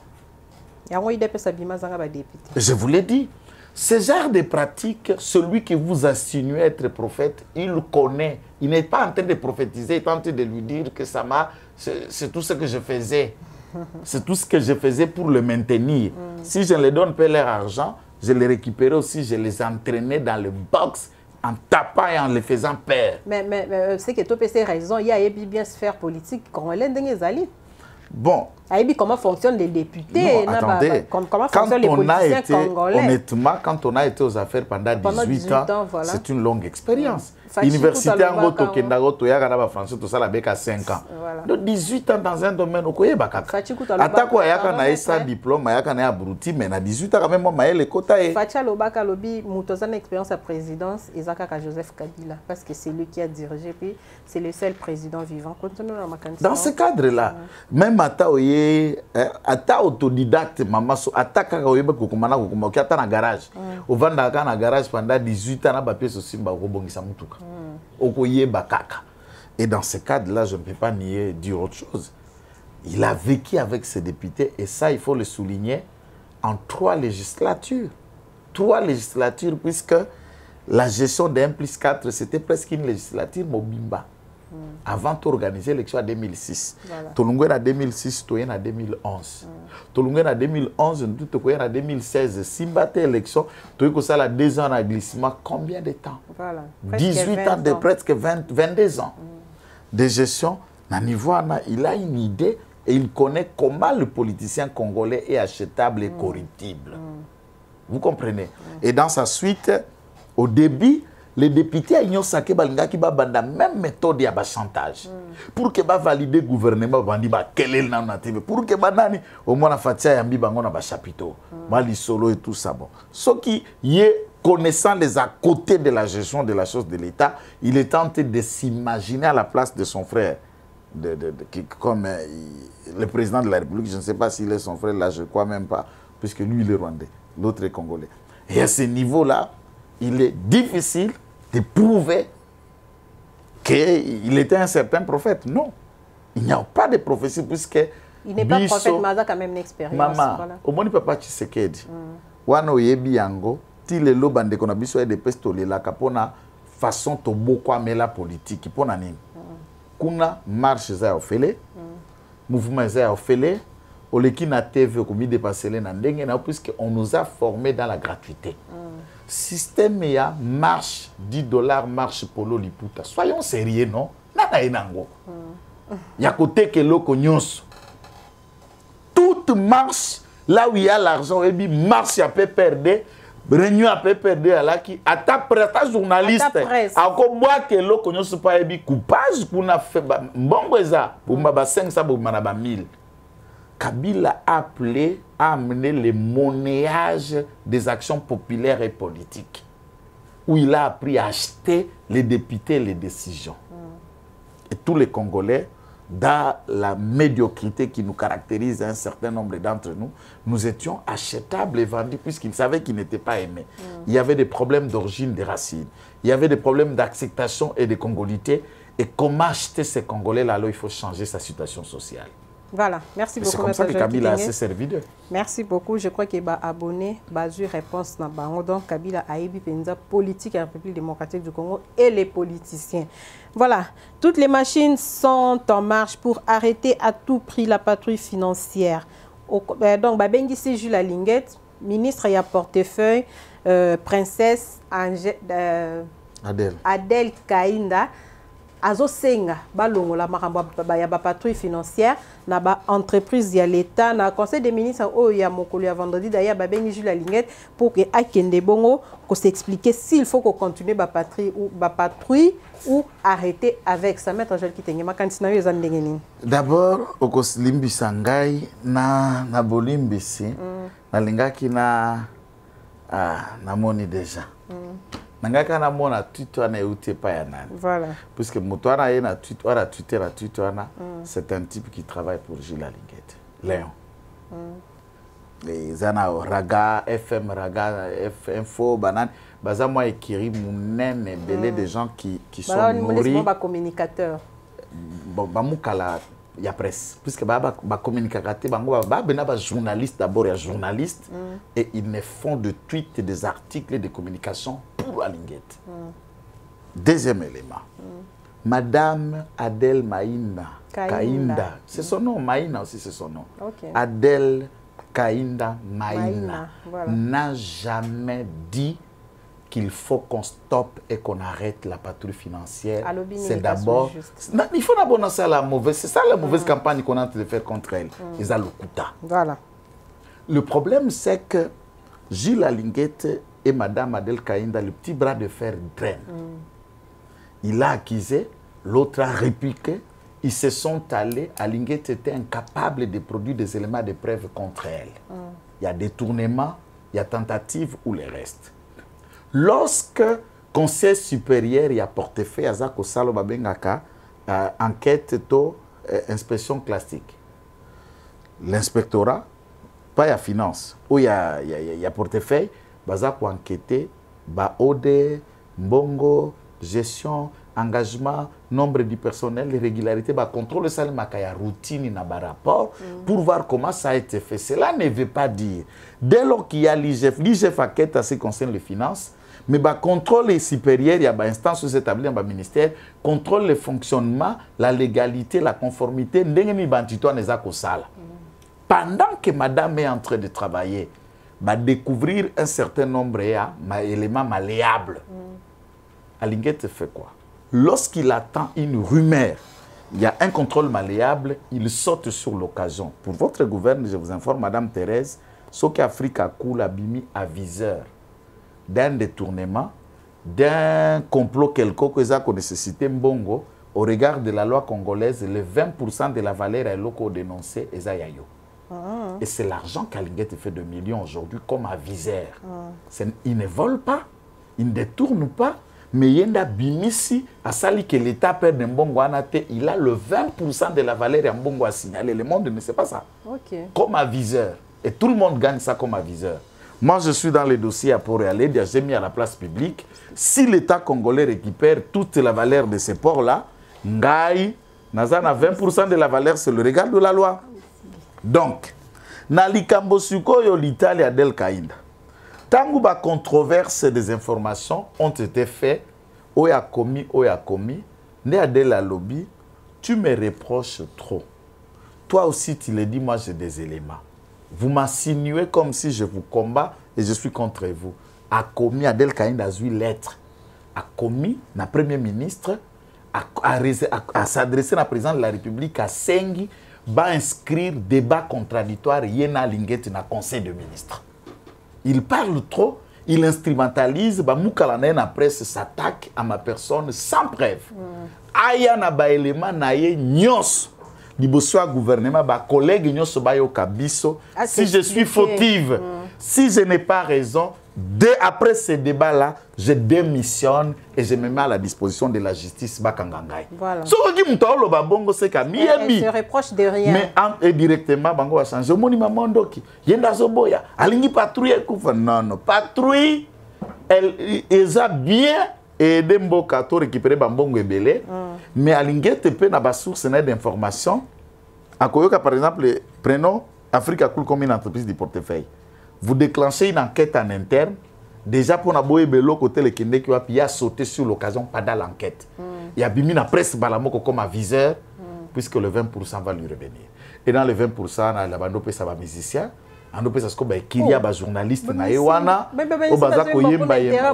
B: Je vous l'ai dit. Ce genre de pratique, celui qui vous insinue être prophète, il le connaît. Il n'est pas en train de prophétiser, il est en train de lui dire que ça m'a... C'est tout ce que je faisais. C'est tout ce que je faisais pour le maintenir. Si je les donne pas leur argent, je les récupérais aussi, je les entraînais dans le box en tapant et en les faisant peur.
A: Mais c'est que tu as raison, il y a bien sphère politique qu'on l'a.
B: Bon,
A: Comment fonctionnent les députés?
B: Non, attendez.
A: Comment fonctionnent les politiciens congolais?
B: Honnêtement, quand on a été aux affaires pendant 18 ans,
A: voilà.
B: c'est une longue expérience. Université en Goto Kendago, Toyaga, français, tout ça, la bec à 5 ans. Donc 18 ans dans un domaine, on connaît Bakaka. Attaque, il y a un diplôme, il y a un abruti, mais à 18 ans, quand même, moi, il y a quotas.
A: Facha Lobaka Lobi, Moutozan expérience à présidence, Isaka Joseph Kabila, parce que c'est lui qui a dirigé, puis c'est le seul président vivant.
B: Dans ce cadre-là, même ata autodidacte, maman, attaque à Oye Kokumana, qui attend un garage. Au Vandaka, un garage pendant 18 ans, on a pièce aussi, Robongisa Mutuka. Okoye Bakaka. Et dans ce cadre-là, je ne peux pas nier, dire autre chose. Il a vécu avec ses députés, et ça, il faut le souligner, en 3 législatures. 3 législatures, puisque la gestion des 1+4, c'était presque une législature Mobimba. Avant d'organiser l'élection en 2006. Tolungwe en 2006, Toyen en 2011. Tolungwe en 2011, Toyen en 2016. Simba élection, Toyen ça la 2 ans à glissement. Combien de temps? 18 ans, de presque 22 ans de gestion. Il a une idée et il connaît comment le politicien congolais est achetable et corruptible. Vous comprenez? Et dans sa suite, au début, les députés ont saqué la même méthode de chantage. Pour que valider le gouvernement, pour que au moins la chapiteau, solo et tout ça. Ce qui est connaissant les à côté de la gestion de la chose de l'État, il est tenté de s'imaginer à la place de son frère, comme le président de la République. Je ne sais pas s'il est son frère, là je ne crois même pas, puisque lui il est rwandais, l'autre est congolais. Et à ce niveau-là, il est difficile de prouver qu'il était un certain prophète. Non, il n'y a pas de prophétie puisque...
A: Il n'est pas prophète, mais il a quand même une expérience.
B: Maman, au moins il ne peut pas Tshisekedi. Wano yebi yango, ti le lo bande kona biso de pestole la kapona façon to boko amela politique pona nini. Kuna marche za ofele, mouvement za ofele, oleki na TV ko mi dépasser na ndenge na puisque on nous a formés dans la gratuité. Système ya marche $10 marche polo liputa. Soyons sérieux, non? Nana enango. Ya côté que loko nyonso. Toute marche là où il y a l'argent et puis marche à peu perdre, réunion à peu perdre à la qui ata presse journaliste. Encore moi que loko nyonso pas ebi coupage kuna fait bongo eza pour ma 500 pour ma 1000. Kabila a appelé à amener le monnayage des actions populaires et politiques, où il a appris à acheter les députés et les décisions. Et tous les Congolais, dans la médiocrité qui nous caractérise un certain nombre d'entre nous, nous étions achetables et vendus puisqu'ils savaient qu'ils n'étaient pas aimés. Il y avait des problèmes d'origine des racines. Il y avait des problèmes d'acceptation et de congolité. Et comment acheter ces Congolais-là, alors il faut changer sa situation sociale.
A: Voilà, merci beaucoup.
B: C'est comme ça que Kabila a servi d'eux.
A: Merci beaucoup. Je crois qu'il va abonné, basu réponse na bango. Donc Kabila a ébi penza politique et République démocratique du Congo et les politiciens. Voilà, toutes les machines sont en marche pour arrêter à tout prix la patrouille financière. Donc Babengi c'est Jules Linguette, ministre et à portefeuille, princesse Adèle Kainda. Azo senga balongo la maramba ya ba patrouille financière na ba entreprise ya l'État na conseil des ministres o ya mokolo ya vendredi d'ailleurs ba bengi Jules Linguette pour que akende bongo ko s'expliquer s'il faut qu'on continue ba patrouille ou arrêter avec ça maître Joël Kitenge makanisi na yo za ndenge nini.
B: D'abord okoslimbi sangai na bolimbisi na lingaki na moni déjà. Nangaka na mona tweet wana euté pas ya nani. Voilà. Puisque mutwana ye na tweet wana Twitter na tweet wana c'est un type qui travaille pour Jules Linguette. Léon. Les zana Raga FM Raga Info banane baza moi écrit munene belé des gens qui sont morts.
A: Ba communicateur.
B: Bon ba mukala ya presse puisque ba communicateur bango ba bena ba journaliste d'abord ya journaliste et ils ne font de tweets des articles et de communication pour la Linguette. Deuxième élément. Madame Adèle Kainda. C'est son nom, Maïna aussi c'est son nom. Okay. Adèle Kainda Maïna voilà. N'a jamais dit qu'il faut qu'on stoppe et qu'on arrête la patrouille financière. C'est d'abord... Il faut d'abord lancer la mauvaise... C'est ça la mauvaise campagne qu'on est en train de faire contre elle. Ils ont le couta.
A: Voilà.
B: Le problème, c'est que Gilles Alinguette et Madame Adel Kaïnda, le petit bras de fer draine. Il a accusé, l'autre a répliqué. Ils se sont allés. Alinguette était incapable de produire des éléments de preuve contre elle. Il y a détournement, il y a tentative ou les restes. Lorsque le Conseil supérieur y a porté fait à Zako Salo Babengaka, enquête to inspection classique, l'inspectorat, pas la finance, où il y a portefeuille, Bazako enquêté, Ode, Mbongo, gestion, engagement, nombre du personnel, les régularités, contrôle ça, il y a routine dans le rapport pour voir comment ça a été fait. Cela ne veut pas dire, dès lors qu'il y a l'IGF enquête à ce qui concerne les finances, mais contrôle supérieur, il y a une instance établie dans le ministère, contrôle le fonctionnement, la légalité, la conformité, pendant que madame est en train de travailler, découvrir un certain nombre d'éléments malléables. Alinguette fait quoi? Lorsqu'il attend une rumeur, il y a un contrôle malléable, il saute sur l'occasion. Pour votre gouverne, je vous informe, Madame Thérèse, ce qu'Afrique a coulé a bimi aviseur d'un détournement, d'un complot quelconque que ça nécessité Mbongo, au regard de la loi congolaise, le 20% de la valeur est locaux dénoncé et Zayayo. Et c'est l'argent qu'Alinguette fait de millions aujourd'hui comme aviseur. Il ne vole pas, il ne détourne pas, mais il y a bimisi à sali que l'État perd de Mbongo anate, il a le 20% de la valeur de Mbongo à signaler. Le monde ne sait pas ça. Comme aviseur. Et tout le monde gagne ça comme aviseur. Moi, je suis dans les dossiers à Port-Réalais, j'ai mis à la place publique. Si l'État congolais récupère toute la valeur de ces ports-là, Ngaï, Nazana 20% de la valeur, c'est le regard de la loi. Donc, Nalikambo Sukoyo, l'Italie a Del Kaïnda. Tant que les controverses des informations ont été faites, Oya commis, né à Del lobby, tu me reproches trop. Toi aussi, tu le dis, moi j'ai des éléments. Vous m'insinuez comme si je vous combats et je suis contre vous. A commis Adel Kaïnda a eu lettre. A commis na Premier ministre à s'adresser à la présidente de la République à Sengi, va inscrire débat contradictoire Yena Alinguette dans le Conseil de ministres. Il parle trop, il instrumentalise, Moukalané na presse s'attaque à ma personne sans preuve. Aya na ba élément na ye nyos. Liboso gouvernement, collègue nyos ba yo kabiso. Si je suis fautive, si je n'ai pas raison, après ce débat-là, je démissionne et je me mets à la disposition de la justice Bakangangai.
A: Voilà.
B: Ce qui me
A: se reproche de rien.
B: Mais directement, Bango va changer. Moni maman doki. Yenda zoboya. Alingi patrouille kufa non. Patrouille, elle a bien aidé Mboka to récupérer Bambongo ebele. Mais Alinguette peut na ba source d'information. Akoyoka par exemple, prenons Africa Cool comme une entreprise de portefeuille. Vous déclenchez une enquête en interne, déjà pour Naboye Belo côté le Kende qui a sauté sur l'occasion pendant l'enquête. Il y a Bimi la presse Balamoko comme aviseur, puisque le 20% va lui revenir. Et dans le 20%, la bande ça va musicien, on peut ça comme Kiria ba journaliste na Ewana, au Bazako Yemba Yemba,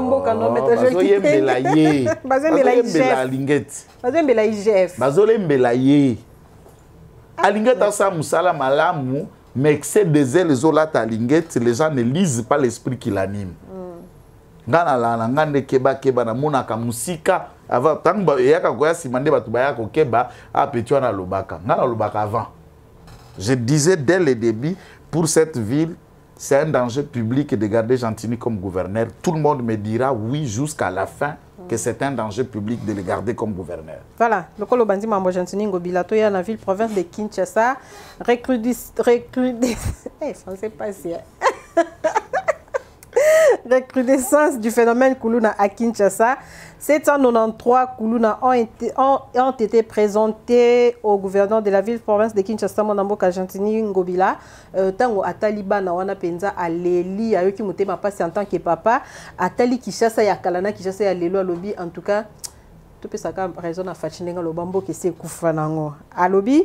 B: Alinguette a sa musala malamu. Mais excès des ailes, les gens ne lisent pas l'esprit qui l'anime. Je disais dès le début, pour cette ville, c'est un danger public de garder Gentilly comme gouverneur. Tout le monde me dira oui jusqu'à la fin que c'est un danger public de le garder comme gouverneur. Voilà,
A: le colo bandi mambo Gentilly Ngobila toya na ville province de Kinshasa recrudescence du phénomène Koulouna à Kinshasa. 793 Koulouna ont été présentés au gouverneur de la ville province de Kinshasa, Monamboka Gentilly Ngobila. Tango Ataliba na wana penza aleli ayoki mutema pasi en tant que papa. Atali Kinshasa ya Kalana Kinshasa ya lelo lobby en tout cas. tout peut ça raison à Fachinenga le bambo qui c'est kufanango alobi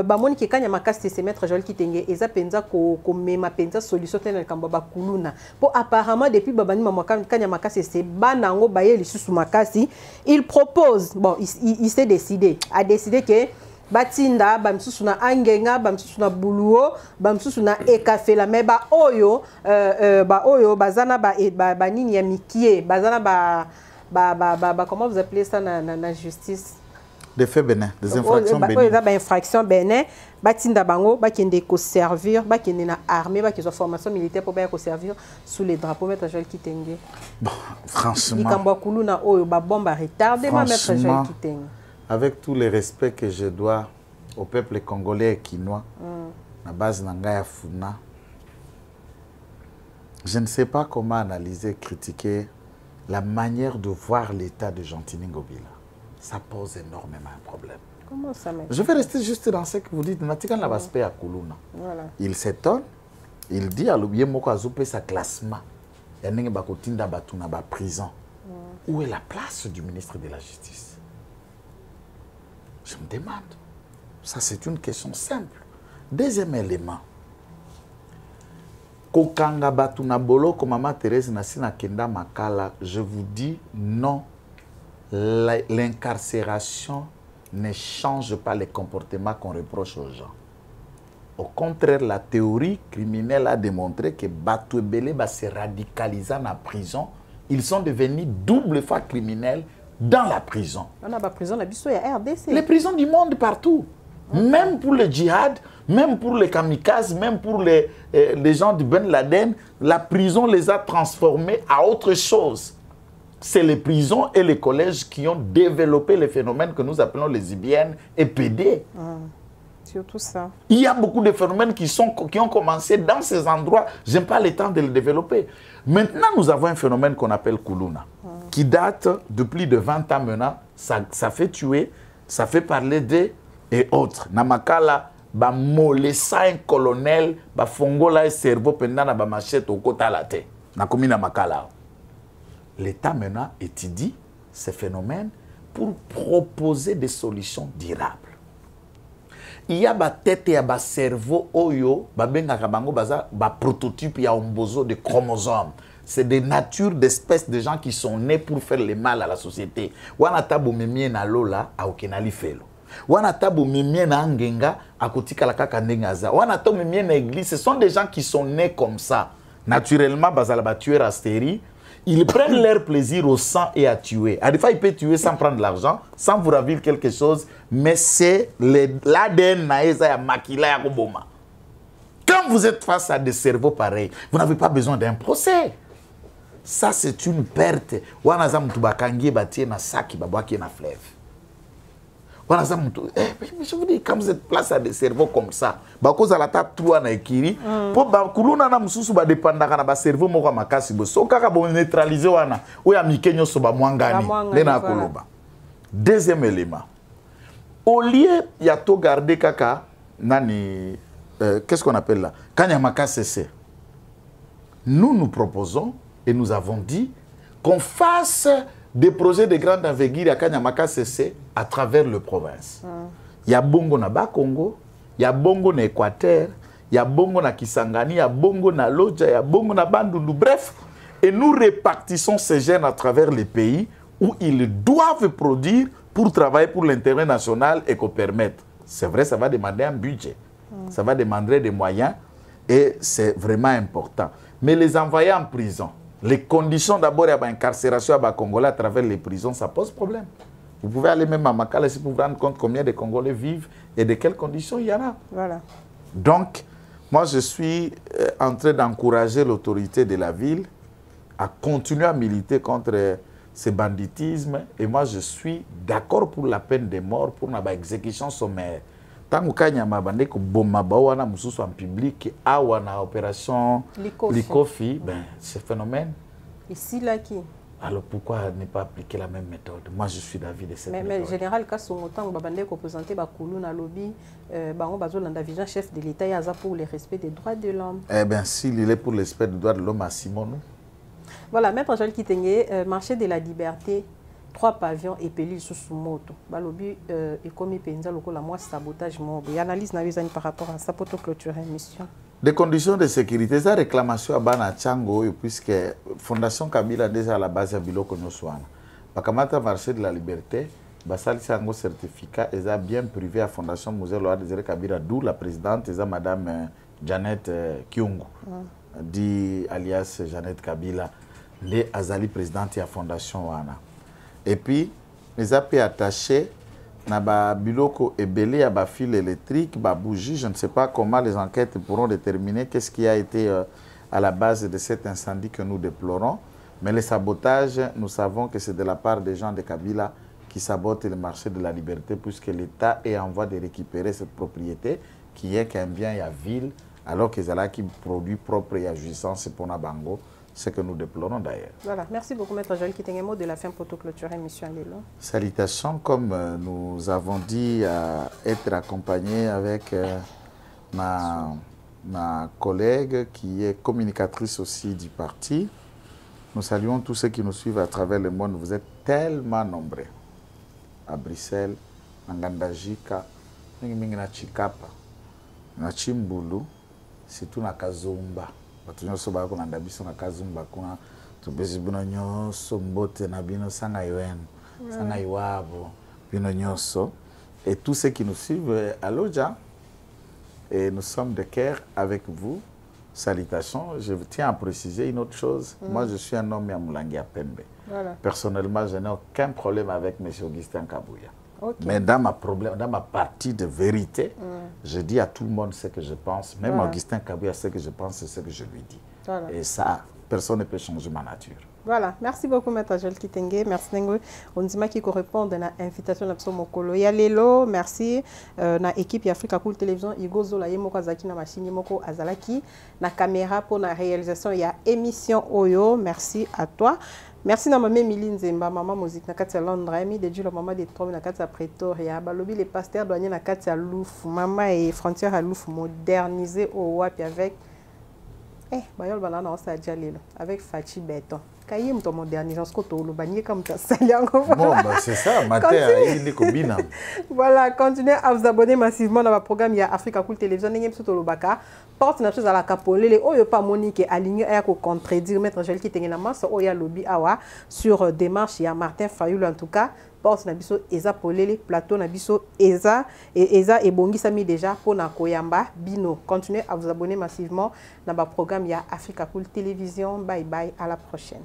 A: bamoni ki kanya makasi se mettre Joël Kitenge eza penza ko mema penza solution tena kamba bakuluna po apparemment depuis babani mama kanya makasi se banango baye lisusu makasi il propose bon il s'est décidé a décidé que batinda bamsusu na angenga bamsusu na buluo bamsusu na ekafela me ba oyo bazana ba nini ya mikie bazana comment vous appelez ça na justice
B: des faits bénins, des infractions bénines.
A: Ba infraction bénin batinda bango bakende ko servir bakende na armée bakizo formation militaire pour ba ko servir sous les drapeaux maître Joël Kitenge.
B: Bon, franchement.
A: Ikamba kuluna oyo ba bomba retardé ma maître Joël Kitenge.
B: Avec tous les respects que je dois au peuple congolais et quinois, na base Nangaya Funa, je ne sais pas comment analyser, critiquer la manière de voir l'état de Gentini Ngobila. Ça pose énormément un problème.
A: Comment ça m'est?
B: Je vais rester juste dans ce que vous dites. Voilà. Il s'étonne, il dit à l'oublié Moko Azoupe sa classement. Il y a une prison. Où est la place du ministre de la Justice? Je me demande. Ça, c'est une question simple. Deuxième élément. Kokanga Batuna Bolo, comme Maman Thérèse Nassina Kenda Makala, je vous dis non. L'incarcération ne change pas les comportements qu'on reproche aux gens. Au contraire, la théorie criminelle a démontré que Batouebele se radicalisant en prison, ils sont devenus double fois criminels dans la prison.
A: On a la prison, la biso, il y a RDC.
B: Les prisons du monde partout. Même pour le djihad, même pour les kamikazes, même pour les gens du Ben Laden, la prison les a transformés à autre chose. C'est les prisons et les collèges qui ont développé les phénomènes que nous appelons les IBN et PD.
A: Surtout ça.
B: Il y a beaucoup de phénomènes qui ont commencé dans ces endroits. Je n'ai pas le temps de les développer. Maintenant, nous avons un phénomène qu'on appelle Kuluna, qui date de plus de 20 ans maintenant. Ça fait tuer, ça fait parler d'eux et autres. Namakala, ba molesa un colonel, ba fongola un cerveau pendant na ba machette au côté à la tête. Nakomi Namakala. L'État maintenant étudie ces phénomènes pour proposer des solutions durables. Il y a ba tête et ba cerveau oyo, ba benga kabango baza ba prototype ya ombozo de chromosomes. C'est des natures d'espèces de gens qui sont nés pour faire le mal à la société. Wana tabu memie na lola a okenali felo. Wana tabu memie na angenga a kotika la kaka ndengaza. Wana tabu memie na église, ce sont des gens qui sont nés comme ça. Naturellement, bazala ba tuer astérie. Ils prennent leur plaisir au sang et à tuer. À des fois, ils peuvent tuer sans prendre l'argent, sans vous ravir quelque chose, mais c'est l'ADN naïsa ya makila ya koboma. Quand vous êtes face à des cerveaux pareils, vous n'avez pas besoin d'un procès. Ça, c'est une perte. Wanaza mtu bakangie batie na saki babwaki na fleuve. Wanaza mtu, je vous dis, quand vous êtes place à des cerveaux comme ça, bakoza la table trois na ekiri, po bakuluna na mususu ba dépendaka na ba cerveau moko makasi bo. So kaka bo neutraliser wana, oya mikenyo so ba mwangani, lena koloba. Deuxième élément. Au lieu ya to garder kaka nani qu'est-ce qu'on appelle là? Kanyamaka cessé. Nous proposons et nous avons dit qu'on fasse des projets de grande envergure à Kanyamaka cessé à travers le province. Il y a bongo na Bakongo, il y a bongo na Équateur, il y a bongo na Kisangani, il y a bongo na Lodja, il y a bongo na Bandundu. Bref, et nous répartissons ces jeunes à travers les pays où ils doivent produire pour travailler pour l'intérêt national et qu'on permette. C'est vrai, ça va demander un budget. Ça va demander des moyens et c'est vraiment important. Mais les envoyer en prison, les conditions d'abord de l'incarcération à Congolais à travers les prisons, ça pose problème. Vous pouvez aller même à Makala si vous vous rendez compte combien de Congolais vivent et de quelles conditions il y en a.
A: Voilà.
B: Donc, moi je suis en train d'encourager l'autorité de la ville à continuer à militer contre ce banditisme et moi je suis d'accord pour la peine de mort pour une exécution sommaire. Tant que Kanyama bandeko bomba bawana mususu en public awa na opération Likofi, ben ce phénomène.
A: Ici là qui?
B: Alors pourquoi ne pas appliquer la même méthode? Moi je suis d'avis de cette méthode.
A: Mais général quand son autant bandeko présenté ba Kulu na lobby bango bazolanda vision chef de l'État yaza pour le respect des droits de l'homme.
B: Eh bien s'il est pour le respect des droits de l'homme à Simonou.
A: Voilà, maître Joël Kitenge, marché de la liberté. 3 pavillons et pelil sous moto. Balobi et comme penza loko la moi sabotage mobo. Et analyse na visani par rapport à ça pour clôturer l'émission.
B: Des conditions de sécurité, ça réclamation à Bana Tchango puisque Fondation Kabila déjà à la base à Biloko Nyoswana. Bakamata marché de la liberté, basali sango certificat et bien privé à Fondation Musée Loa Désiré Kabila, d'où la présidente et madame Janet Kyungu, dit alias Janet Kabila, les Azali présidente de la Fondation Wana. Et puis, les a pu attacher na ba biloko ebele à ba fil électrique, ba bougie, je ne sais pas comment les enquêtes pourront déterminer qu'est-ce qui a été à la base de cet incendie que nous déplorons. Mais le sabotage, nous savons que c'est de la part des gens de Kabila qui sabotent le marché de la liberté puisque l'État est en voie de récupérer cette propriété qui est qu'un bien à ville alors que c'est là qui produit propre et à jouissance pour Nabango. Ce que nous déplorons d'ailleurs.
A: Voilà, merci beaucoup, Maître Joël qui un mot de la fin pour clôturer l'émission.
B: Salutations, comme nous avons dit, à être accompagné avec ma collègue qui est communicatrice aussi du parti. Nous saluons tous ceux qui nous suivent à travers le monde. Vous êtes tellement nombreux. À Bruxelles, à Ngandajika, à Chikapa, à Chimbulu, surtout à Kazumba. Tunyoso ba kuna ndabiso na Kazumba kuna tubezi bino nyoso mbote na bino sanga iwen sanga iwabo bino nyoso et tous ceux qui nous suivent à Lodja et nous sommes de cœur avec vous. Salutations. Je tiens à préciser une autre chose. Moi je suis un homme à Moulangi à Pembe. Voilà. Personnellement, je n'ai aucun problème avec M. Augustin Kabouya. Okay. Mais dans ma partie de vérité, je dis à tout le monde ce que je pense. Même Augustin Kabouya, ce que je pense, c'est ce que je lui dis. Voilà. Et ça, personne ne peut changer ma nature.
A: Voilà. Merci beaucoup, Maître Joël Kitenge. Merci, Nengo. On dit qui correspond à l'invitation de l'Abso Mokolo. Yalelo, merci. Na équipe Africa Cool Télévision, Igo Zola, Yemoko Azaki, na machine, Yemoko Azalaki. Na caméra pour la réalisation, il y a émission Oyo. Merci à toi. Merci à maman Miline Zemba, maman musique na kati ya Londres, ami de Dieu la maman de Trombe na kati ya Pretoria, balobi les pasteurs douaniers na kati ya Louf, maman et frontière à Louf modernisé au wapi avec bayol banana on déjà lelo avec Fachi Beton. Kayim to modernisation ce que to lo banier comme ta saliango.
B: Bon bah c'est ça, matin il est combina.
A: Voilà, continuez à vous abonner massivement dans ma programme il y a Africa Cool Télévision ngem soto lo baka. Porte na chose à la capolele oyo pas Monique aligné à ko contredire Maître Joël qui tengena masse oya lobby awa sur démarche il y a Martin Fayoul en tout cas. Porte na biso eza polele plateau na biso eza et bongisami déjà pour na koyamba bino. Continuez à vous abonner massivement dans ma programme il y a Africa Cool Télévision. Bye bye, à la prochaine.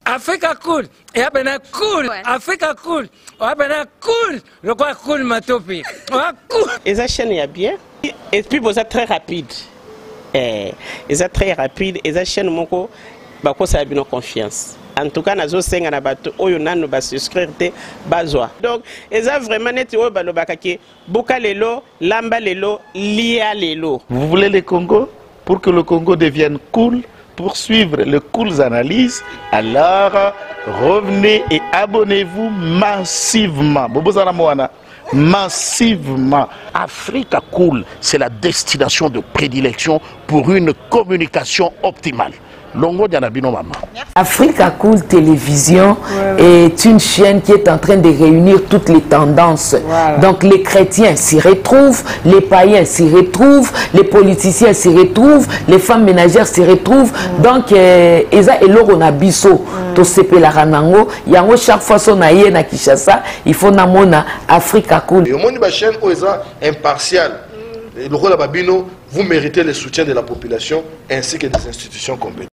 C: Africa Cool, et abena cool, Africa Cool, abena cool, le quoi cool matopi, cool.
D: Et ça chaîne est bien, et puis vous êtes très rapide, et ça très rapide, et ça chaîne moko, bako ça a bien confiance. En tout cas, nazo senga na bato oyo nanu ba souscrire te bazwa. Donc, et ça vraiment net o balo bakaki, boka lelo, lamba lelo, lia lelo.
B: Vous voulez le Congo pour que le Congo devienne cool? Pour suivre les cool analyses, alors revenez et abonnez-vous massivement. Massivement.
E: Africa Cool, c'est la destination de prédilection pour une communication optimale. Longo Dianabino Mama.
F: Africa Cool Télévision est une chaîne qui est en train de réunir toutes les tendances. Voilà. Donc les chrétiens s'y retrouvent, les païens s'y retrouvent, les politiciens s'y retrouvent, les femmes ménagères s'y retrouvent. Donc Eza et Loro Nabiso, to sepe la ranango, yango chaque fois son aïe na Kinshasa, il faut namona Africa Cool.
E: Et au monde de la chaîne Oeza impartial. Le rôle de Babino, vous méritez le soutien de la population ainsi que des institutions compétentes.